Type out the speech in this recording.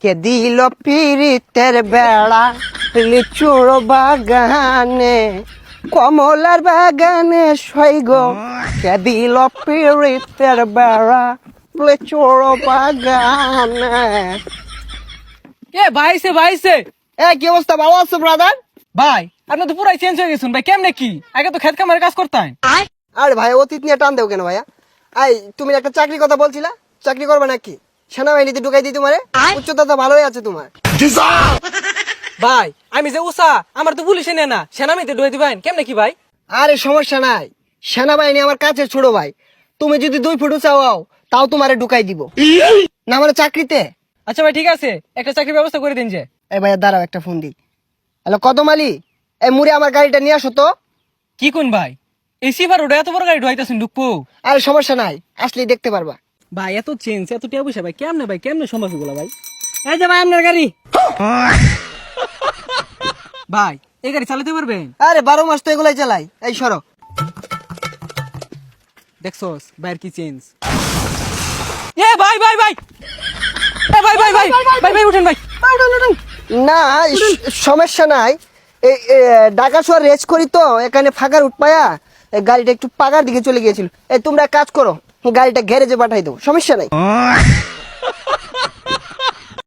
কে দিল পিরিতের বেড়া লিচুর বাগানে কমলার বাগানে সৈগ কে দিল পিরিতের বেড়া লিচুর বাগানে। ভাইছে কি অবস্থা, ভালো আছো ব্রাদার? ভাই আপনি তো পুরাই চেঞ্জ হয়ে গেছেন ভাই, কেমনে কি? আগে তো খেত কামারে কাজ করতেন। আরে ভাই অতীত নিয়ে টান দেও কেন ভাইয়া? তুমি একটা চাকরির কথা বলছিলা, চাকরি করবে নাকি? সেনাবাহিনীতে ঢুকাই দিই তোমারে, উচ্চতা তো ভালোই আছে তোমার। ভাই আমি যে উষা, আমার তো পুলিশে নেয় না, সেনামিতে ঢুয়ে দিবেন কেমনে কি ভাই? আরে সমস্যা নাই, সেনাবাহিনী আমার কাছে ছোট ভাই। তুমি যদি 2 ফুট চাও তাও তোমারে ঢুকাই দিব না মানে চাকরিতে। আচ্ছা ভাই ঠিক আছে, একটা চাকরির ব্যবস্থা করে দিন যে। এই ভাইয়া দাঁড়াও, একটা ফোন দিই। হ্যালো কদম আলী, এই মুড়ে আমার গাড়িটা নিয়ে আসো তো। কি কোন ভাই, এই সিভার ওটা এত বড় গাড়ি ঢুকাইতেছেন ঢুকবো? আরে সমস্যা নাই, আসলেই দেখতে পারবা। ভাই এত চেঞ্জ এত টিয়া পয়সা ভাই কেমনে সম্ভব এগুলো ভাই? এই যে ভাই আপনার গাড়ি। ভাই এই গাড়ি চালাতে পারবেন? আরে 12 মাস তো এগুলাই চালাই। এই সরো। দেখছস ভাইয়ের কি চেঞ্জ। এ ভাই ভাই ভাই এ ভাই ভাই ভাই ভাই ভাই উঠেন ভাই। না সমস্যা নাই, এই ঢাকা শহর রেস করি তো, এখানে ফাঁকার উঠপায়া গাড়িটা একটু পাকার দিকে চলে গিয়েছিল। এই তোমরা কাজ করো, গাড়িটা গ্যারেজে পাঠাই দাও, সমস্যা নাই।